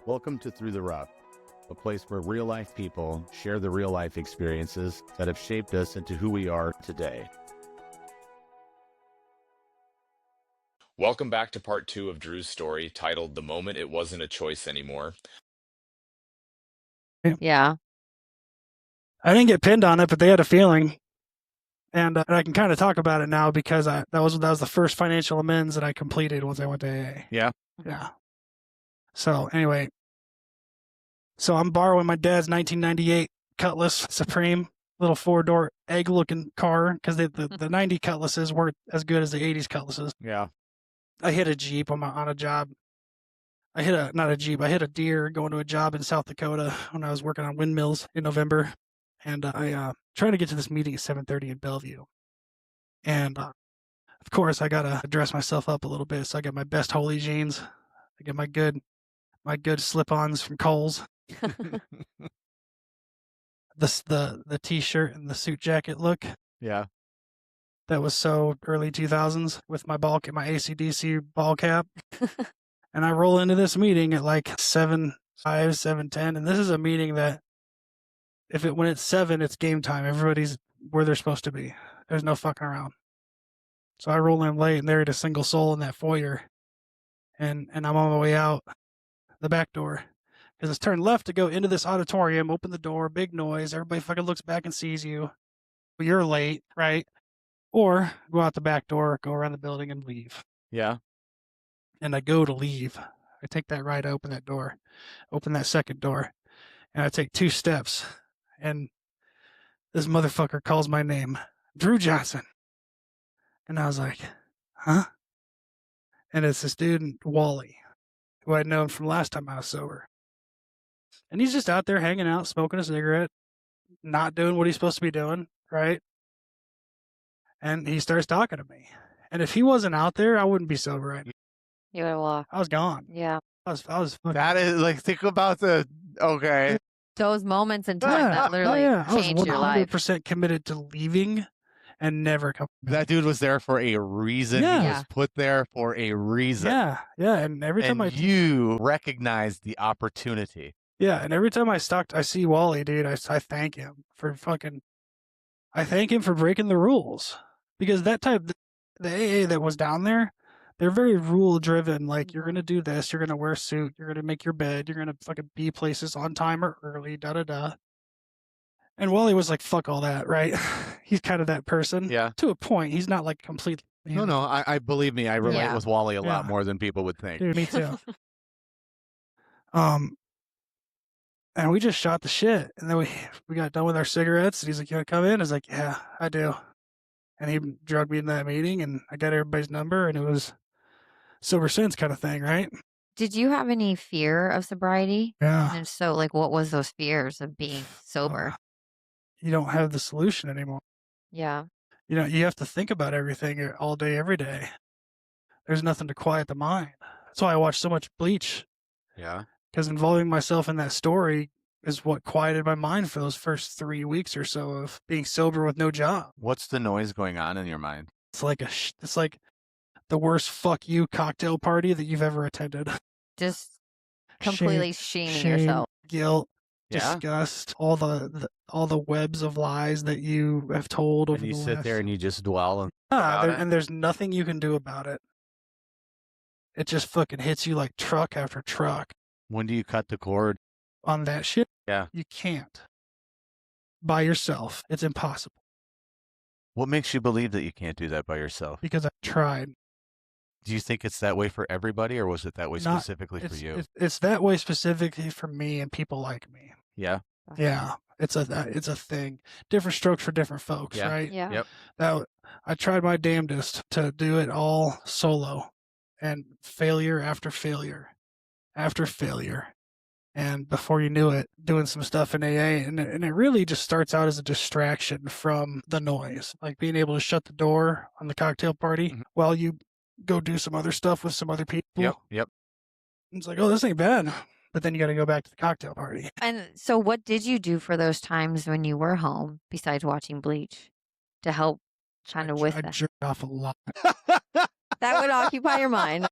Welcome to Through the Rough, a place where real-life people share the real-life experiences that have shaped us into who we are today. Welcome back to part 2 of Drew's story, titled The Moment It Wasn't a Choice Anymore. Yeah. I didn't get pinned on it, but they had a feeling. And I can kind of talk about it now because that was the first financial amends that I completed once I went to AA. Yeah. Yeah. So anyway, so I'm borrowing my dad's 1998 Cutlass Supreme, little 4-door egg-looking car, because the 90 Cutlasses weren't as good as the 80s Cutlasses. Yeah. I hit a Jeep on a job. I hit a deer going to a job in South Dakota when I was working on windmills in November. And I trying to get to this meeting at 7:30 in Bellevue. And of course, I got to dress myself up a little bit. So I got my best holy jeans. I got my good slip-ons from Kohl's. The T-shirt and the suit jacket look. Yeah. That was so early 2000s with my AC/DC ball cap. And I roll into this meeting at like 7:05, 7:10. And this is a meeting that when it's 7, it's game time. Everybody's where they're supposed to be. There's no fucking around. So I roll in late, and there ain't a single soul in that foyer. And I'm on my way out the back door. Because it's turned left to go into this auditorium, open the door, big noise. Everybody fucking looks back and sees you. But you're late, right? Or go out the back door, go around the building and leave. Yeah. And I go to leave. I take that right, I open that door, open that second door, and I take 2 steps. And this motherfucker calls my name, Drew Johnson. And I was like, huh? And it's this dude, Wally, who I'd known from last time I was sober. And he's just out there hanging out, smoking a cigarette, not doing what he's supposed to be doing, right? And he starts talking to me. And if he wasn't out there, I wouldn't be sober right now. You would walk. I was gone. Yeah. I was fucking... That is like, think about okay. Those moments in time that literally changed your life. I was 100% committed to leaving and never come back. That dude was there for a reason. Yeah. He was put there for a reason. Yeah. And every time you recognized the opportunity. Yeah, and every time I see Wally, dude, I thank him for I thank him for breaking the rules. Because the AA that was down there, they're very rule driven. Like, you're going to do this, you're going to wear a suit, you're going to make your bed, you're going to fucking be places on time or early, da-da-da. And Wally was like, fuck all that, right? He's kind of that person. Yeah. To a point. He's not like completely. No, I believe me, I relate with Wally a lot more than people would think. Dude, me too. And we just shot the shit. And then we got done with our cigarettes. And he's like, you want to come in? I was like, yeah, I do. And he drugged me in that meeting, and I got everybody's number, and it was sober since kind of thing, right? Did you have any fear of sobriety? Yeah. And if so, like, what was those fears of being sober? You don't have the solution anymore. Yeah. You have to think about everything all day, every day. There's nothing to quiet the mind. That's why I watch so much Bleach. Yeah. Because involving myself in that story is what quieted my mind for those first 3 weeks or so of being sober with no job. What's the noise going on in your mind? It's like it's like the worst fuck you cocktail party that you've ever attended. Just completely shaming shame, yourself. Guilt, Yeah. disgust, all the webs of lies that you have told over And you the sit last... there and you just dwell about it. And there's nothing you can do about it. It just fucking hits you like truck after truck. When do you cut the cord? On that shit? Yeah. You can't. By yourself. It's impossible. What makes you believe that you can't do that by yourself? Because I tried. Do you think it's that way for everybody, or was it that way specifically for you? It's that way specifically for me and people like me. Yeah. Yeah. It's a thing. Different strokes for different folks, right? Yeah. Yep. I tried my damnedest to do it all solo, and failure after failure after failure. And before you knew it, doing some stuff in AA, and it really just starts out as a distraction from the noise, like being able to shut the door on the cocktail party while you go do some other stuff with some other people. Yep. It's like, oh, this ain't bad. But then you got to go back to the cocktail party. And so what did you do for those times when you were home besides watching Bleach to help kind of with I that? jerked off a lot. That would occupy your mind.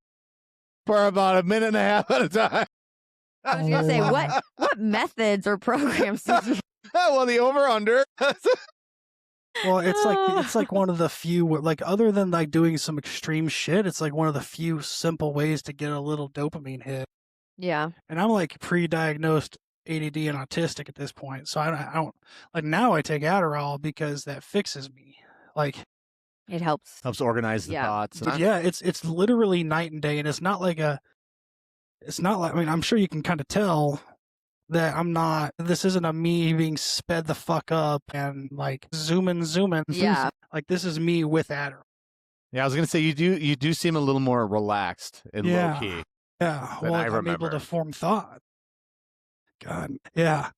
For about a minute and a half at a time. I was gonna say, Oh. what methods or programs did you? Well, the over/under. Well, it's like one of the few like other than like doing some extreme shit, it's like one of the few simple ways to get a little dopamine hit. Yeah. And I'm like pre-diagnosed ADD and autistic at this point, so I don't like now. I take Adderall because that fixes me. Like, It helps. Helps organize the Yeah. thoughts. but yeah, it's literally night and day, and it's not like I mean, I'm sure you can kind of tell that I'm not. This isn't a me being sped the fuck up and like zooming. Yeah. Like this is me with Adderall. Yeah, I was gonna say you do seem a little more relaxed and Yeah. low key. Yeah, Than well, I I'm able remember. to form thought. God, yeah,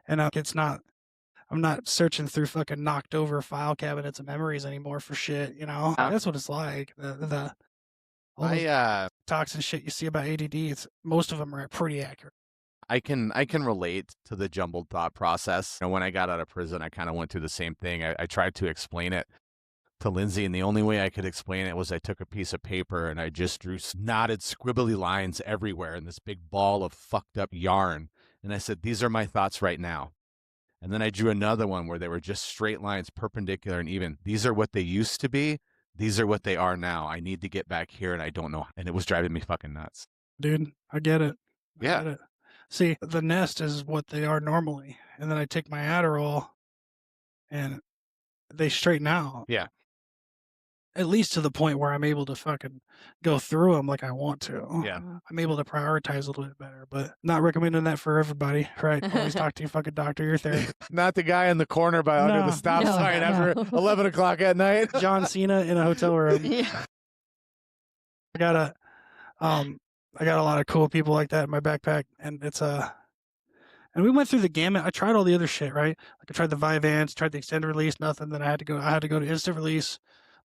and I'm not searching through fucking knocked over file cabinets of memories anymore for shit. You know, Yeah. that's what it's like. All those I toxin shit you see about ADD, most of them are pretty accurate. I can relate to the jumbled thought process. When I got out of prison, I kind of went through the same thing. I tried to explain it to Lindsay, and the only way I could explain it was I took a piece of paper and I just drew knotted, squibbly lines everywhere in this big ball of fucked up yarn. And I said, "These are my thoughts right now." And then I drew another one where they were just straight lines, perpendicular and even. These are what they used to be. These are what they are now. I need to get back here, and I don't know. And it was driving me fucking nuts. Dude, I get it. I Yeah. get it. See, the nest is what they are normally, and then I take my Adderall, and they straighten out. Yeah. At least to the point where I'm able to fucking go through them like I want to. Yeah. I'm able to prioritize a little bit better, but not recommending that for everybody, right? Always talk to your fucking doctor, your therapist. Not the guy in the corner by under No. the stop No, sign no. after 11 o'clock at night. John Cena in a hotel room. Yeah. I got a lot of cool people like that in my backpack, and and we went through the gamut. I tried all the other shit, right? Like I tried the Vyvanse, tried the extended release, nothing. Then I had to go to instant release,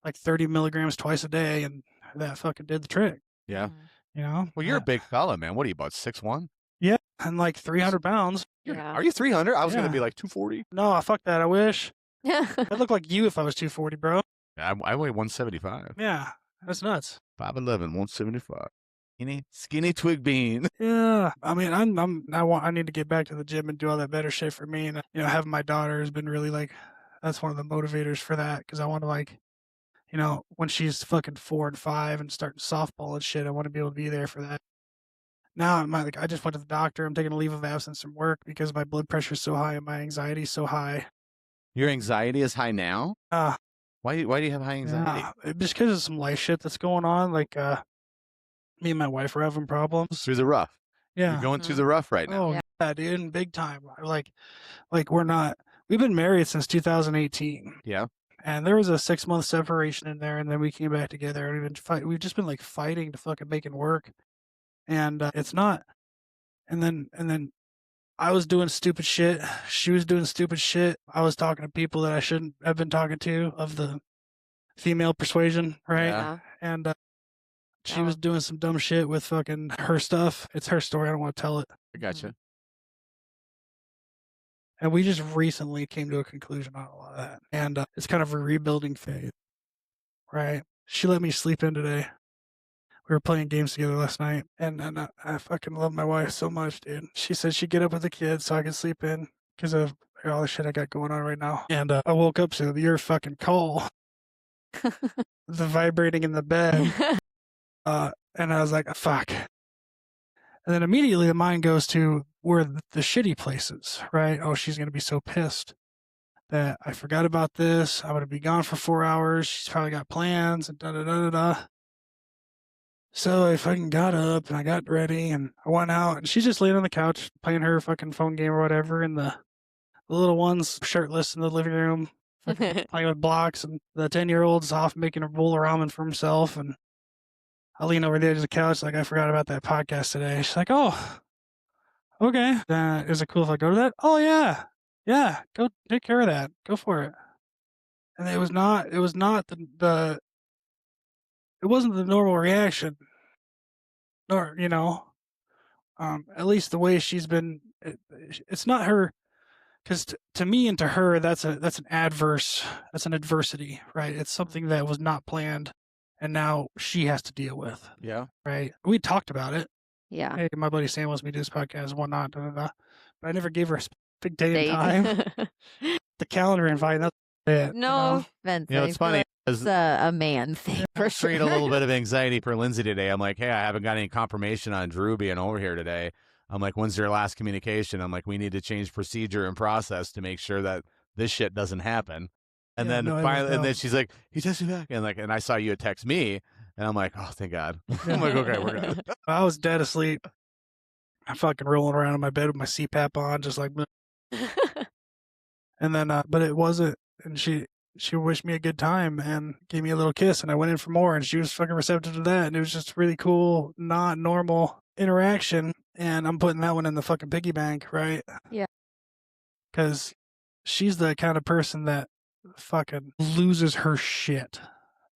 like 30 milligrams twice a day, and that fucking did the trick. Yeah. Mm-hmm. You know? Well, you're a big fella, man. What are you, about 6'1"? Yeah, and like 300 pounds. Yeah. Are you 300? I was going Yeah. to be like 240. No, fuck that. I wish. Yeah. I'd look like you if I was 240, bro. I weigh 175. Yeah, that's nuts. 5'11", 175. Skinny twig bean. Yeah, I mean, I need to get back to the gym and do all that better shit for me. And having my daughter has been really like, that's one of the motivators for that, because I want to like, when she's fucking 4 and 5 and starting softball and shit, I want to be able to be there for that. Now I just went to the doctor. I'm taking a leave of absence from work because my blood pressure is so high and my anxiety is so high. Your anxiety is high now? Uh, Why do you have high anxiety? just because of some life shit that's going on. Like, me and my wife are having problems. Through the rough. Yeah. You're going through the rough right now. Oh, Yeah. yeah, dude, big time. Like we've been married since 2018. Yeah. And there was a 6-month separation in there, and then we came back together, and we've just been like fighting to fucking make it work. And it's not. And then I was doing stupid shit. She was doing stupid shit. I was talking to people that I shouldn't have been talking to, of the female persuasion, right? Yeah. And she Oh. was doing some dumb shit with fucking her stuff. It's her story. I don't want to tell it. I gotcha. And we just recently came to a conclusion on a lot of that. And it's kind of a rebuilding phase, right? She let me sleep in today. We were playing games together last night. And I fucking love my wife so much, dude. She said she'd get up with the kids so I could sleep in because of all the shit I got going on right now. And I woke up to your fucking call, the vibrating in the bed. And I was like, fuck. And then immediately the mind goes to where the shitty places, right? Oh, she's going to be so pissed that I forgot about this. I'm going to be gone for 4 hours. She's probably got plans and da-da-da-da-da. So I fucking got up and I got ready and I went out, and she's just laying on the couch playing her fucking phone game or whatever. And the little one's shirtless in the living room playing with blocks, and the 10-year-old's off making a bowl of ramen for himself. And I lean over the edge of the couch like, I forgot about that podcast today. She's like, oh, okay. Is it cool if I go to that? Oh, yeah. Yeah, go take care of that. Go for it. And it wasn't the normal reaction. Nor, at least the way she's been, it's not her, because to me and to her, that's an adversity, right? It's something that was not planned, and now she has to deal with, Yeah. right? We talked about it. Yeah. hey, my buddy Sam wants me to do this podcast and whatnot. Da, da, da. But I never gave her a specific day and Date. time. The calendar invite, that's it. No offense. You know, I it's feel funny like because it's a man thing for sure. create a little bit of anxiety for Lindsay today. I'm like, hey, I haven't got any confirmation on Drew being over here today. I'm like, when's your last communication? I'm like, we need to change procedure and process to make sure that this shit doesn't happen. And Yeah, then no, I finally, know. and then she's like, he texted me back, and I saw you text me, and I'm like, oh, thank God. I'm like, okay, we're good. I was dead asleep. I'm fucking rolling around in my bed with my CPAP on, just like, and then, but it wasn't. And she wished me a good time and gave me a little kiss, and I went in for more, and she was fucking receptive to that, and it was just really cool, not normal interaction. And I'm putting that one in the fucking piggy bank, right? Yeah. Because she's the kind of person that fucking loses her shit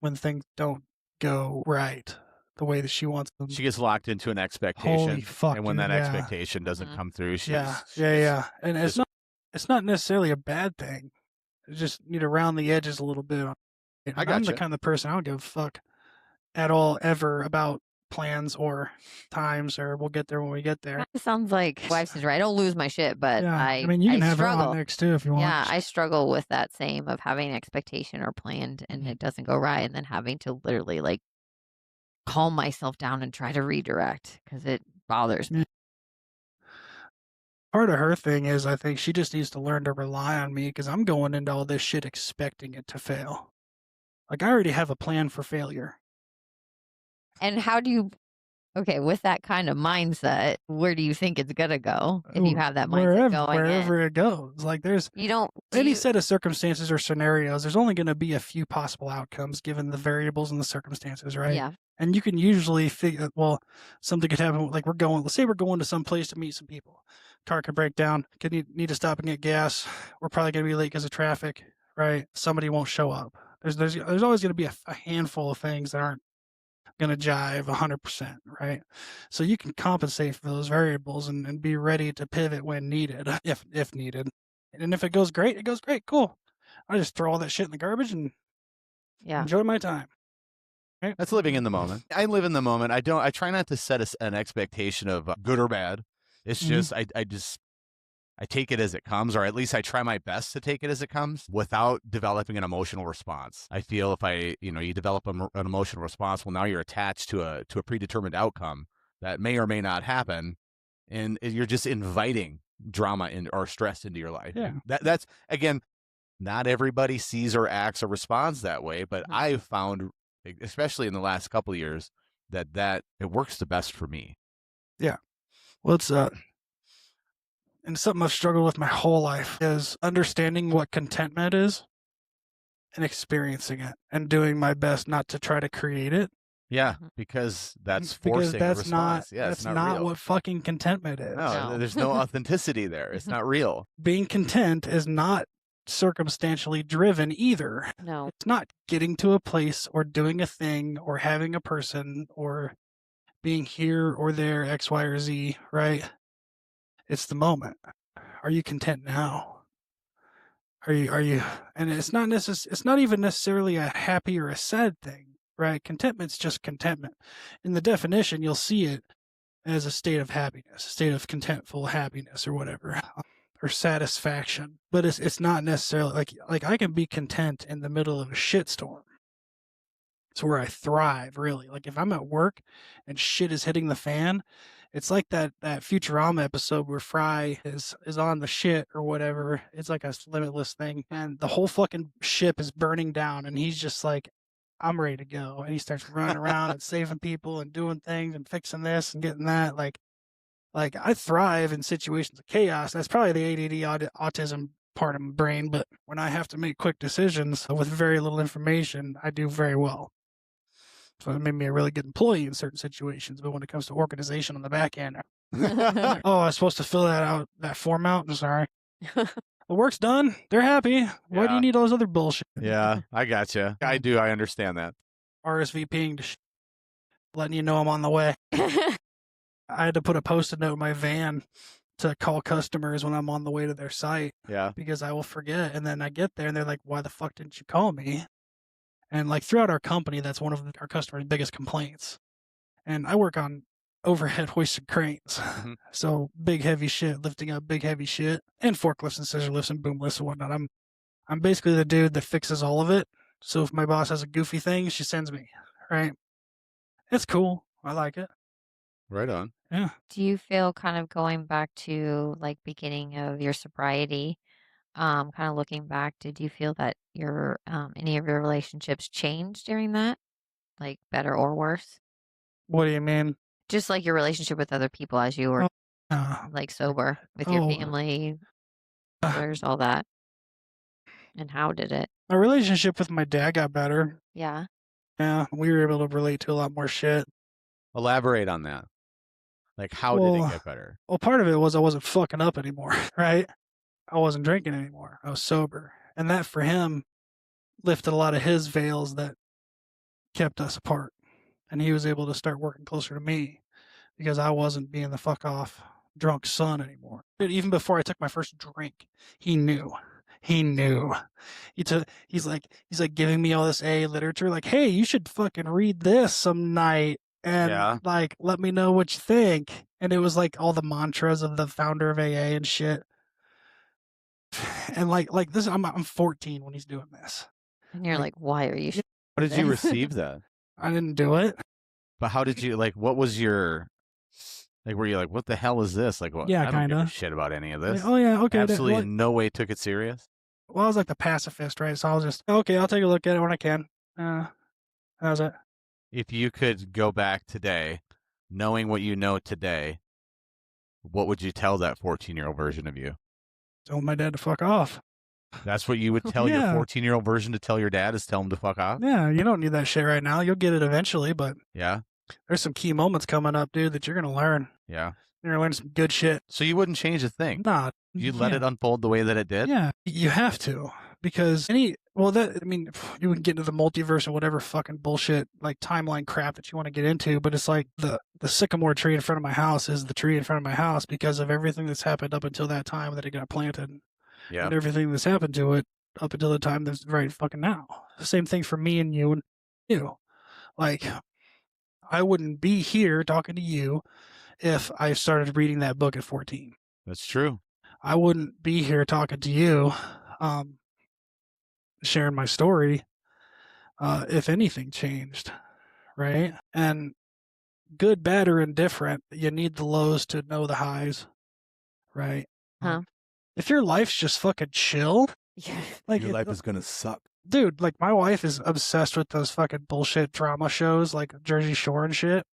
when things don't go right the way that she wants them. She gets locked into an expectation. Holy fuck, and when dude, that yeah. expectation doesn't come through, she's, Yeah. And it's not necessarily a bad thing. You just need to round the edges a little bit. And I'm the gotcha. kind of person I don't give a fuck at all ever about plans or times, or we'll get there when we get there. Kinda sounds like wife's is right. I don't lose my shit, but Yeah, I mean, you can have her struggle. on next too if you want. Yeah, I struggle with that same of having an expectation or planned and it doesn't go right, and then having to literally like calm myself down and try to redirect because it bothers me. Part of her thing is I think she just needs to learn to rely on me because I'm going into all this shit expecting it to fail. Like, I already have a plan for failure. And how do you, okay, with that kind of mindset, where do you think it's gonna go if you have that mindset going in? Wherever it goes. Like, there's You don't. do any you- set of circumstances or scenarios, there's only going to be a few possible outcomes given the variables and the circumstances, right? Yeah. And you can usually figure, well, something could happen. Like, let's say we're going to some place to meet some people. Car could break down. Need to stop and get gas. We're probably going to be late because of traffic, right? Somebody won't show up. There's always going to be a handful of things that aren't going to jive 100%, right? So you can compensate for those variables and be ready to pivot when needed, if needed. And if it goes great, it goes great. Cool. I just throw all that shit in the garbage and Yeah. enjoy my time. Right? That's living in the moment. I live in the moment. I try not to set an expectation of good or bad. It's just, I take it as it comes, or at least I try my best to take it as it comes without developing an emotional response. I feel if you develop an emotional response, well, now you're attached to a predetermined outcome that may or may not happen. And you're just inviting drama or stress into your life. Yeah. That's, again, not everybody sees or acts or responds that way, but I've found, especially in the last couple of years, that it works the best for me. Yeah. Well, it's and something I've struggled with my whole life is understanding what contentment is and experiencing it and doing my best not to try to create it. Yeah, because that's Because forcing that's a response. not Yeah, that's it's not not real. what fucking contentment is. No, there's no authenticity there. It's not real. Being content is not circumstantially driven either. No. It's not getting to a place or doing a thing or having a person or being here or there, X, Y, or Z, right? It's the moment. Are you content now? Are you, and it's not even necessarily a happy or a sad thing, right? Contentment's just contentment. In the definition, you'll see it as a state of happiness, a state of contentful happiness or whatever, or satisfaction. But it's not necessarily like I can be content in the middle of a shitstorm. It's where I thrive, really. Like if I'm at work and shit is hitting the fan, it's like that Futurama episode where Fry is on the shit or whatever. It's like a limitless thing, and the whole fucking ship is burning down, and he's just like, I'm ready to go. And he starts running around and saving people and doing things and fixing this and getting that. Like I thrive in situations of chaos. That's probably the ADD autism part of my brain. But when I have to make quick decisions with very little information, I do very well. So it made me a really good employee in certain situations. But when it comes to organization on the back end, oh, I was supposed to fill that form out. I'm sorry. The work's done. They're happy. Why do you need all those other bullshit? Yeah, I gotcha. I do. I understand that. RSVPing to letting you know I'm on the way. I had to put a post-it note in my van to call customers when I'm on the way to their site. Yeah. Because I will forget. And then I get there and they're like, why the fuck didn't you call me? And like throughout our company, that's one of our customers' biggest complaints. And I work on overhead hoisted cranes. Mhm. So big heavy shit, lifting up big heavy shit, and forklifts and scissor lifts and boom lifts and whatnot. I'm basically the dude that fixes all of it. So if my boss has a goofy thing, she sends me. Right? It's cool. I like it. Right on. Yeah. Do you feel kind of going back to like beginning of your sobriety, kind of looking back, did you feel that your any of your relationships changed during that? Like better or worse? What do you mean? Just like your relationship with other people as you were Oh, like sober with your oh, family, brothers, all that. And how did it? my relationship with my dad got better. Yeah. Yeah, we were able to relate to a lot more shit. Elaborate on that. Like, how did Well, it get better? Well, part of it was I wasn't fucking up anymore, right? I wasn't drinking anymore. I was sober. And that for him lifted a lot of his veils that kept us apart. And he was able to start working closer to me because I wasn't being the fuck off drunk son anymore. Dude, even before I took my first drink, he knew. He knew. He's like giving me all this AA literature, like, hey, you should fucking read this some night and Yeah. like let me know what you think. And it was like all the mantras of the founder of AA and shit. And like this, I'm 14 when he's doing this. And you're like, why are you? How did you receive that? I didn't do it. But how did you, like, what was your, like, were you like, what the hell is this? Like, what? Yeah, I don't give a kinda. shit about any of Like, this. oh yeah, okay. Absolutely Well, in no way took it serious. I was like the pacifist, right? So I was just okay. I'll take a look at it when I can. How's it? If you could go back today, knowing what you know today, what would you tell that 14-year-old version of you? Told my dad to fuck off. That's what you would tell Yeah. your 14-year-old version to tell your dad, is tell him to fuck off? Yeah, you don't need that shit right now. You'll get it eventually, but Yeah. there's some key moments coming up, dude, that you're gonna learn. Yeah. You're gonna learn some good shit. So you wouldn't change a thing. Nah, You'd let yeah. it unfold the way that it did? Yeah, you have to because you would get into the multiverse and whatever fucking bullshit like timeline crap that you want to get into, but it's like the sycamore tree in front of my house is the tree in front of my house because of everything that's happened up until that time that it got planted, Yeah. and everything that's happened to it up until the time that's right fucking now. The same thing for me and you and you. Like, I wouldn't be here talking to you if I started reading that book at 14. That's true. I wouldn't be here talking to you, sharing my story, if anything changed, right? And good, bad, or indifferent, you need the lows to know the highs, right? Huh. If your life's just fucking chill, like Your life is going to suck. dude, like my wife is obsessed with those fucking bullshit drama shows like Jersey Shore and shit.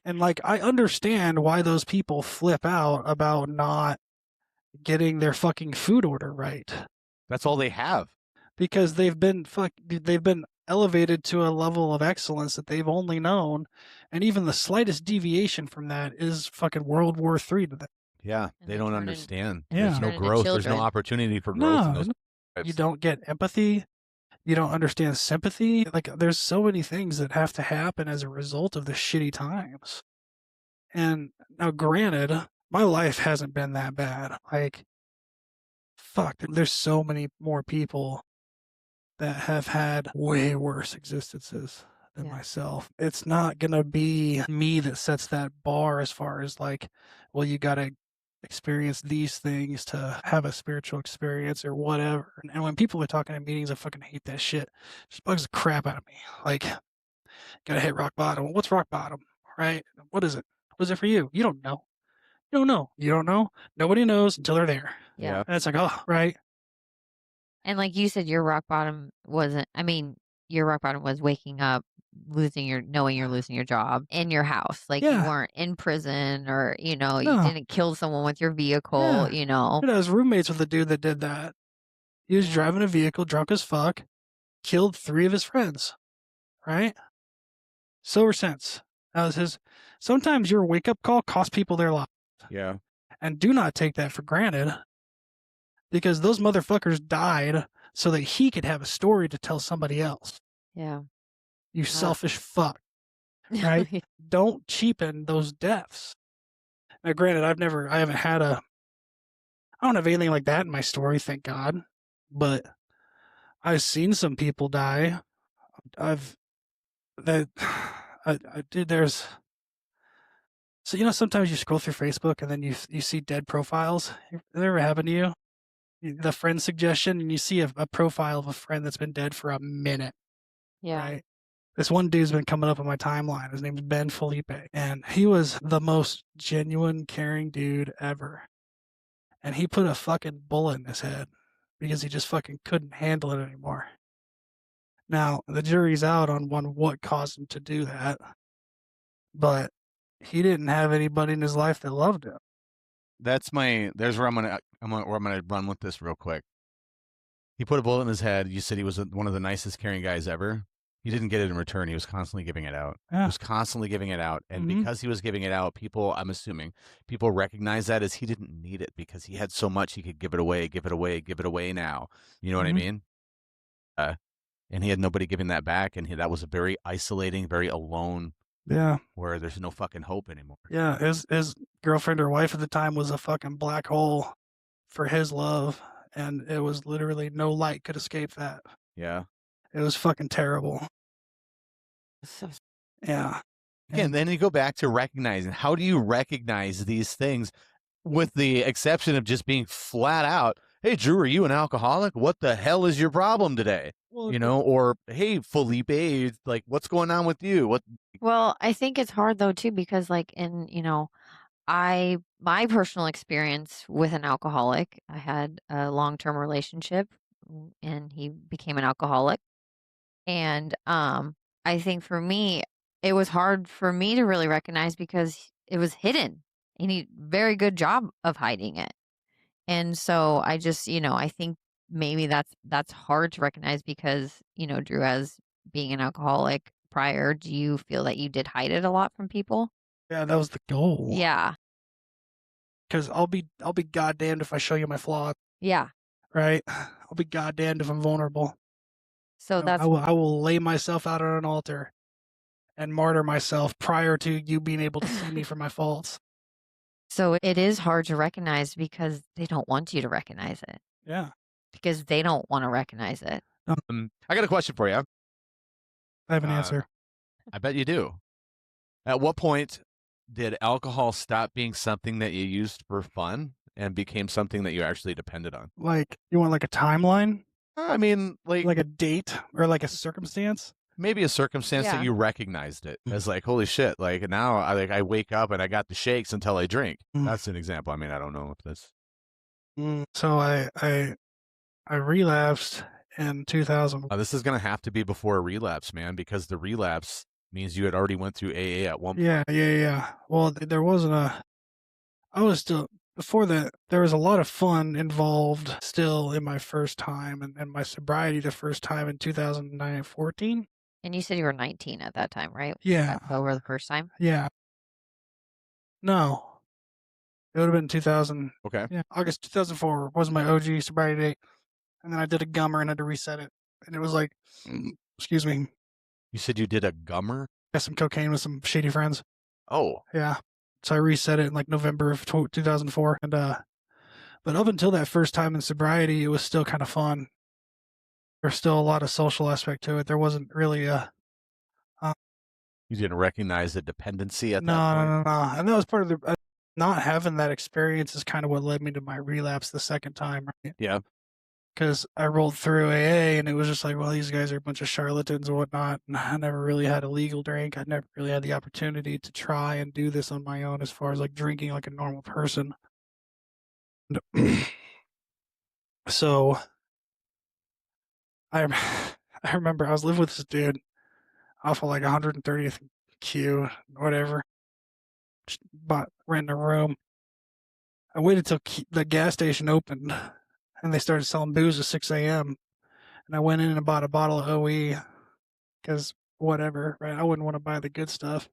And like I understand why those people flip out about not getting their fucking food order right. That's all they have. Because they've been elevated to a level of excellence that they've only known, and even the slightest deviation from that is fucking World War III to them. Yeah. And They they don't turn in- understand. Yeah. There's no Turn into growth. There's no children. opportunity for growth in No, those you lives. don't get empathy. You don't understand sympathy. Like there's so many things that have to happen as a result of the shitty times. And now, granted, my life hasn't been that bad. Like, fuck, there's so many more people that have had way worse existences than Yeah. myself. It's not gonna be me that sets that bar as far as like, well, you gotta experience these things to have a spiritual experience or whatever. And when people are talking in meetings, I fucking hate that shit. It just bugs the crap out of me. Like, gotta hit rock bottom. What's rock bottom? Right? What is it? What is it for you? You don't know. You don't know. You don't know. Nobody knows until they're there. Yeah. And it's like, oh, right. And like you said, your rock bottom wasn't, your rock bottom was waking up, knowing you're losing your job in your house. Like you Yeah. weren't in prison or, you No. didn't kill someone with your vehicle, Yeah. Dude, I was roommates with a dude that did that. He was Yeah. driving a vehicle, drunk as fuck, killed 3 of his friends. Right? Silver cents. That was his. Sometimes your wake up call costs people their lives. Yeah. And do not take that for granted. Because those motherfuckers died so that he could have a story to tell somebody else. Yeah. You selfish fuck. Right? Don't cheapen those deaths. Now, granted, I don't have anything like that in my story, thank God. But I've seen some people die. There's So sometimes you scroll through Facebook and then you see dead profiles. Has that ever happened to you? The friend suggestion, and you see a profile of a friend that's been dead for a minute, Yeah. right? This one dude's been coming up on my timeline. His name's Ben Felipe, and he was the most genuine, caring dude ever. And he put a fucking bullet in his head because he just fucking couldn't handle it anymore. Now, the jury's out on what caused him to do that, but he didn't have anybody in his life that loved him. There's where I'm gonna run with this real quick. He put a bullet in his head. You said he was one of the nicest, caring guys ever. He didn't get it in return. He was constantly giving it out. He Yeah. was constantly giving it out. And Mhm. because he was giving it out, I'm assuming, people recognize that as he didn't need it because he had so much he could give it away now. You know what I Mhm. mean? And he had nobody giving that back. And that was a very isolating, very alone, Yeah. where there's no fucking hope anymore. Yeah. His girlfriend or wife at the time was a fucking black hole for his love. And it was literally no light could escape that. Yeah. It was fucking terrible. So Yeah. Again, then you go back to recognizing. How do you recognize these things with the exception of just being flat out, hey, Drew, are you an alcoholic? What the hell is your problem today? Well, Or, hey, Felipe, like, what's going on with you? Well, I think it's hard though too because like in, my personal experience with an alcoholic, I had a long-term relationship and he became an alcoholic. And I think for me, it was hard for me to really recognize because it was hidden. And he very good job of hiding it. And so I just, I think maybe that's hard to recognize because, Drew, as being an alcoholic prior, do you feel that you did hide it a lot from people? yeah, that was the goal. Yeah. Because I'll be goddamned if I show you my flaws, Yeah. right? I'll be goddamned if I'm vulnerable. So that's I will lay myself out on an altar and martyr myself prior to you being able to see me for my faults. so it is hard to recognize because they don't want you to recognize it Yeah. because they don't want to recognize it. I got a question for you. I have an Uh, answer. I bet you do. At what point did alcohol stop being something that you used for fun and became something that you actually depended on? Like, you want like a timeline? I mean, Like a date or like a circumstance? maybe a circumstance Yeah. that you recognized it as like, holy shit, like now I wake up and I got the shakes until I drink. Mm. That's an example. I mean, I don't know if that's So I relapsed in 2000. this is gonna have to be before a relapse, man, because the relapse means you had already went through AA at one point. Yeah. Well, there wasn't I was still, before that, there was a lot of fun involved still in my first time and my sobriety the first time in 2009, 14. And you said you were 19 at that time, right? Yeah. Got sober the first time? Yeah. No. It would have been 2000. Okay. Yeah. August 2004 was my OG sobriety date. And then I did a gummer and had to reset it. And it was like, excuse me, You said you did a gummer? got some cocaine with some shady friends. Oh. Yeah. So I reset it in like November of 2004. And, but up until that first time in sobriety, it was still kind of fun. There's still a lot of social aspect to it. There wasn't really a, You didn't recognize the dependency at no. that point? And that was part of the, not having that experience is kind of what led me to my relapse the second time, right? Yeah. Because I rolled through AA and it was just like, well, these guys are a bunch of charlatans and whatnot. And I never really had a legal drink. I never really had the opportunity to try and do this on my own as far as like drinking like a normal person. So I remember I was living with this dude off of like 130th Q, whatever. Just renting a room. I waited till the gas station opened and they started selling booze at 6 a.m. And I went in and bought a bottle of OE because whatever, right? I wouldn't want to buy the good stuff.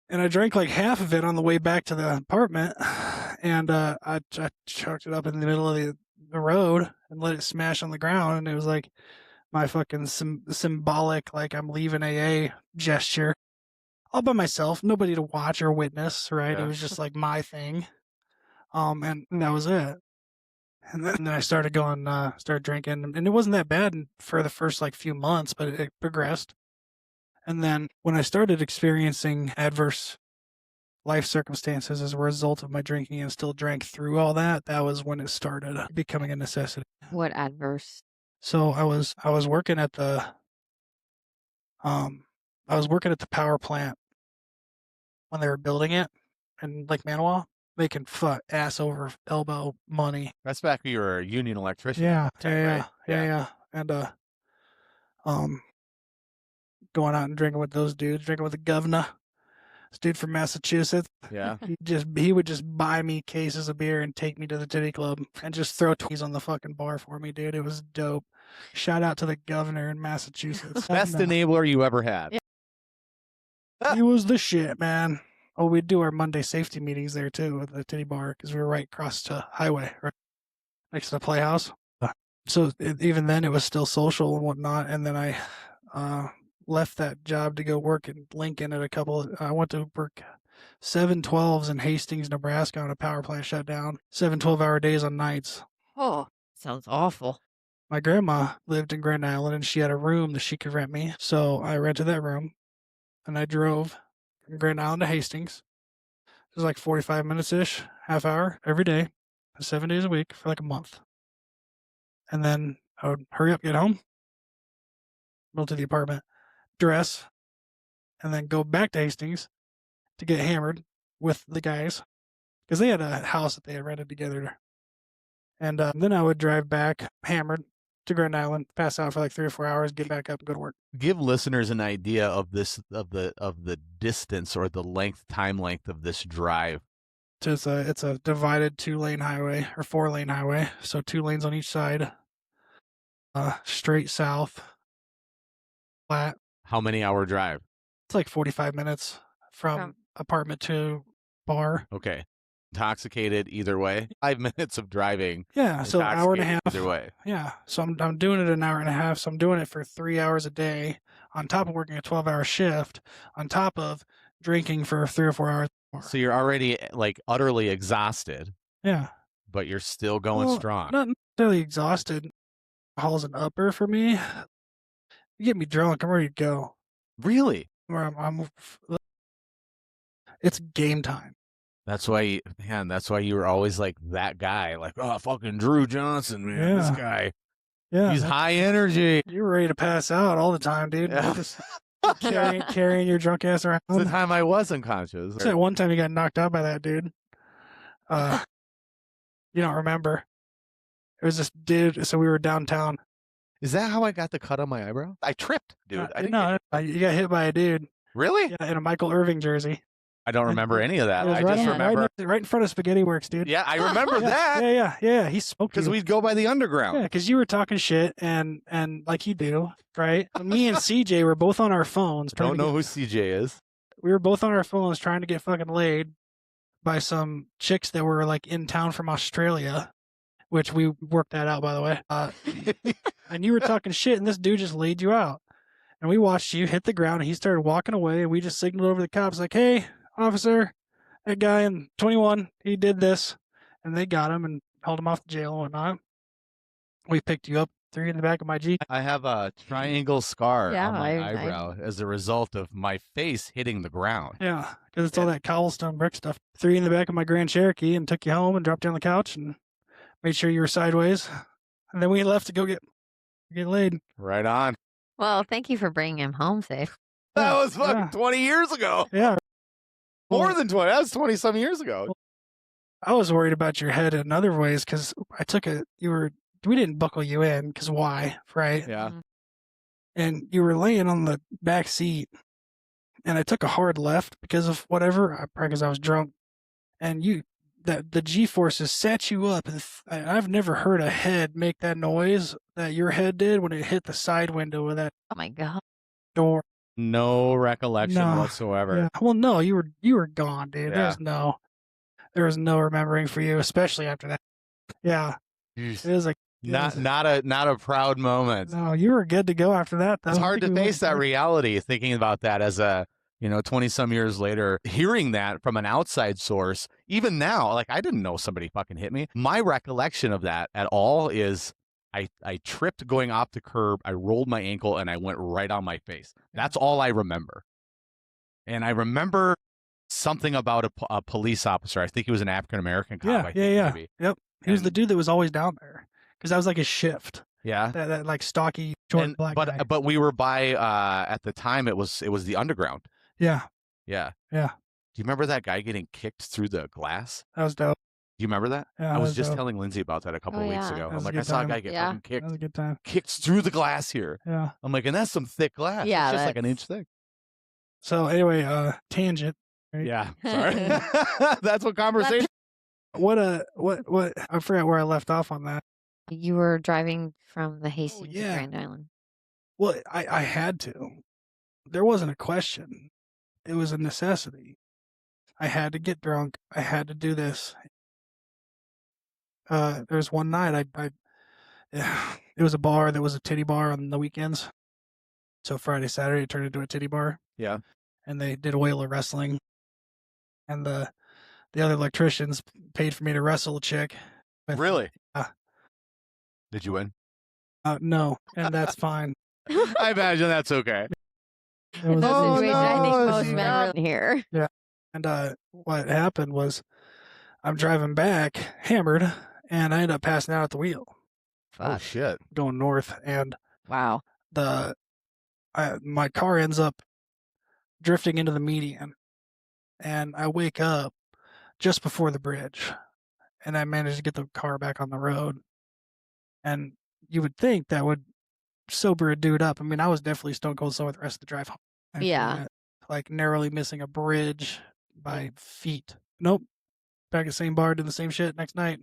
And I drank like half of it on the way back to the apartment. And I chucked it up in the middle of the road and let it smash on the ground. And it was like my fucking symbolic, like I'm leaving AA gesture. All by myself, nobody to watch or witness, right? Yeah. It was just like my thing. And that was it. And then I started started drinking, and it wasn't that bad for the first like few months, but it progressed. And then when I started experiencing adverse life circumstances as a result of my drinking and still drank through all that, that was when it started becoming a necessity. What adverse? So I was working at the power plant when they were building it in Lake Manawa, making ass over elbow money. That's back when you were a union electrician. Yeah, right? yeah. And going out and drinking with those dudes, drinking with the governor. This dude from Massachusetts. Yeah. He would just buy me cases of beer and take me to the titty club and just throw tweets on the fucking bar for me, dude. It was dope. Shout out to the governor in Massachusetts. Best enabler you ever had. Yeah. He was the shit, man. Oh, we'd do our Monday safety meetings there too at the titty bar because we were right across the highway, right next to the Playhouse. So even then, it was still social and whatnot. And then I left that job to go work in Lincoln at I went to work 7/12s in Hastings, Nebraska on a power plant shutdown, 7 12-hour days on nights. Oh, sounds awful. My grandma lived in Grand Island and she had a room that she could rent me. So I rented that room and I drove from Grand Island to Hastings. It was like 45 minutes-ish, half hour every day, 7 days a week for like a month. And then I would hurry up, get home, go to the apartment, dress, and then go back to Hastings to get hammered with the guys because they had a house that they had rented together. And then I would drive back hammered to Grand Island, pass out for like 3 or 4 hours, get back up and go to work. Give listeners an idea of the distance or the time length of this drive. So it's a divided 2-lane highway or 4-lane highway. So 2 lanes on each side, straight south, flat. How many hour drive? It's like 45 minutes from apartment to bar. Okay. Intoxicated either way. 5 minutes of driving. Yeah, so an hour and a half either way. Yeah, so I'm doing it an hour and a half. So I'm doing it for 3 hours a day, on top of working a 12-hour shift, on top of drinking for 3 or 4 hours more. So you're already like utterly exhausted. Yeah, but you're still going strong. Not necessarily exhausted. Alcohol's an upper for me. You get me drunk, I'm ready to go. Really? Where it's game time. That's why you were always like that guy, like, oh, fucking Drew Johnson, man, this guy. Yeah, he's high energy. You were ready to pass out all the time, dude. Yeah. Just carrying your drunk ass around. It's the time I was unconscious. That one time you got knocked out by that dude. You don't remember. It was this dude. So we were downtown. Is that how I got the cut on my eyebrow? I tripped, dude. You got hit by a dude. Really? Yeah, in a Michael Irving jersey. I don't remember any of that. I right just remember right in front of Spaghetti Works, dude. Yeah, I remember that. Yeah. He spoke because we'd go by the underground. Yeah, because you were talking shit and like you do, right? Me and CJ were both on our phones. Don't know who CJ is. We were both on our phones trying to get fucking laid by some chicks that were like in town from Australia, which we worked that out, by the way. And you were talking shit, and this dude just laid you out. And we watched you hit the ground, and he started walking away, and we just signaled over the cops like, hey, officer, that guy in 21, he did this. And they got him and held him off to jail and whatnot. We picked you up, threw you in the back of my Jeep. I have a triangle scar on my eyebrow as a result of my face hitting the ground. Yeah, because it's all that cobblestone brick stuff. Threw you in the back of my Grand Cherokee and took you home and dropped you on the couch and made sure you were sideways. And then we left to go get laid. Right on. Well, thank you for bringing him home safe. That was fucking 20 years ago. Yeah. More than 20. That was 20-some years ago. I was worried about your head in other ways because we didn't buckle you in because why, right? Yeah. Mhm. And you were laying on the back seat and I took a hard left because of whatever, probably because I was drunk. And the G-forces set you up. And I've never heard a head make that noise that your head did when it hit the side window of that Oh my God. door. No recollection No. whatsoever. Yeah. Well, no, you were gone, dude. Yeah. There was no remembering for you, especially after that. Yeah. Jeez. It was like Not a proud moment. no, you were good to go after that. It's hard to face that reality, thinking about that as a 20-some years later, hearing that from an outside source. Even now, like, I didn't know somebody fucking hit me. My recollection of that at all is I tripped going off the curb, I rolled my ankle, and I went right on my face. That's all I remember. And I remember something about a police officer. I think he was an African American cop. I think, maybe. Yep. He was the And- dude that was always down there because that was like his shift. Yeah. That like stocky, short black guy. But we were by at the time it was the underground. Yeah, Yeah. Yeah. Do you remember that guy getting kicked through the glass? that was dope. Do you remember that? Yeah, I that was was just dope. telling Lindsay about that a couple Oh, of weeks yeah. ago. That was I'm a like, good I saw a time. guy get Yeah. fucking That was a good time. kicked through the glass here. Yeah. I'm like, and that's some thick glass. Yeah, It's just like an that's- inch thick. So anyway, tangent. Right? Yeah. Sorry. That's what conversation. What I forgot where I left off on that. You were driving from the Hastings to yeah. Grand Island. Well, I had to. There wasn't a question. It was a necessity. I had to get drunk. I had to do this. There was one night it was a bar that was a titty bar on the weekends. So Friday, Saturday it turned into a titty bar. Yeah. And they did whaler wrestling. And the other electricians paid for me to wrestle a chick. with- Really? Yeah. Did you win? No, and that's fine. I imagine that's okay. It was- That's Oh, a situation I think no, most she men got- really hear. And what happened was I'm driving back hammered and I ended up passing out at the wheel Oh Fuck. shit. going north, and Wow. my car ends up drifting into the median, and I wake up just before the bridge, and I managed to get the car back on the road. And you would think that would sober a dude up. I mean, I was definitely stone cold sober the rest of the drive home. after Yeah. that. Like narrowly missing a bridge by feet. Nope. Back at the same bar, did the same shit next night.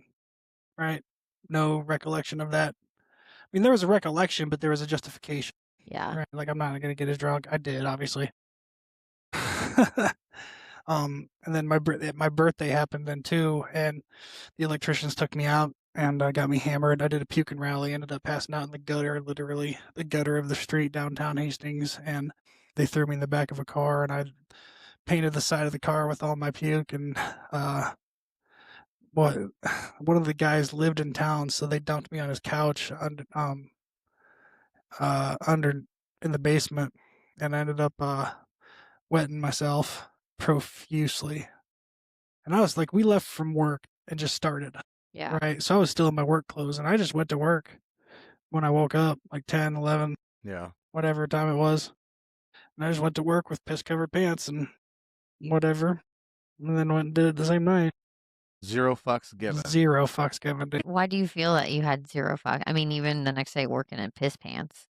Right? No recollection of that. I mean, there was a recollection, but there was a justification. Yeah. Right? Like, I'm not gonna get as drunk. I did, obviously. And then my birthday happened then too, and the electricians took me out and got me hammered. I did a puking rally, ended up passing out in the gutter, literally the gutter of the street downtown Hastings, and they threw me in the back of a car, and I painted the side of the car with all my puke. And one of the guys lived in town, so they dumped me on his couch under in the basement, and I ended up wetting myself profusely. And I was like, we left from work and just started, Yeah. right? So I was still in my work clothes, and I just went to work when I woke up, like 10, 11, Yeah. whatever time it was. And I just went to work with piss-covered pants and whatever, and then went and did it the same night. Zero fucks given. Zero fucks given. Dude. Why do you feel that you had zero fuck? I mean, even the next day working in piss pants.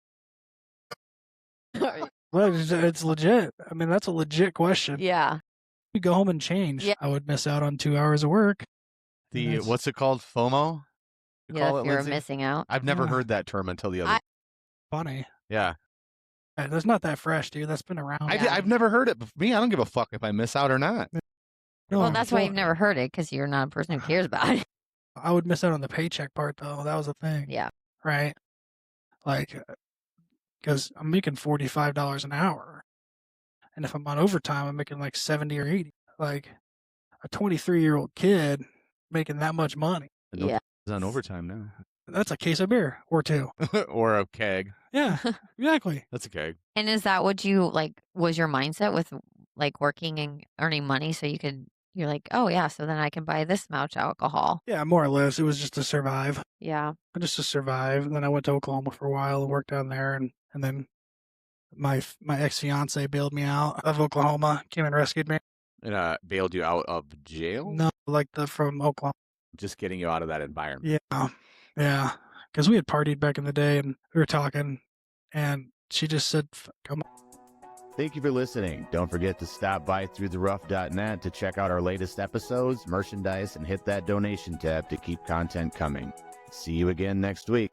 Well, it's legit. I mean, that's a legit question. Yeah. You go home and change. Yeah. I would miss out on 2 hours of work. The That's- what's it called? FOMO? You Yeah, call if it, you're Lindsay? missing out. I've never Yeah. heard that term until the other. I- Funny. Yeah. That's not that fresh, dude. That's been around. Yeah. I've never heard it. But me, I don't give a fuck if I miss out or not. No, Well, that's why well, you've never heard it, because you're not a person who cares about it. I would miss out on the paycheck part, though. That was the thing. Yeah. Right? Like, because I'm making $45 an hour. And if I'm on overtime, I'm making like 70 or 80. Like, a 23-year-old kid making that much money. Nope. Yeah. It's on overtime now. That's a case of beer or two. Or a keg. Yeah, exactly. That's a keg. And is that what you like was your mindset with like working and earning money so you're like, oh yeah, so then I can buy this much alcohol. Yeah, more or less. It was just to survive. Yeah. Just to survive. And then I went to Oklahoma for a while and worked down there. And then my ex-fiance bailed me out of Oklahoma, came and rescued me. And bailed you out of jail? No, like from Oklahoma. Just getting you out of that environment. Yeah. Because we had partied back in the day and we were talking, and she just said, come on. Thank you for listening. Don't forget to stop by throughtherough.net to check out our latest episodes, merchandise, and hit that donation tab to keep content coming. See you again next week.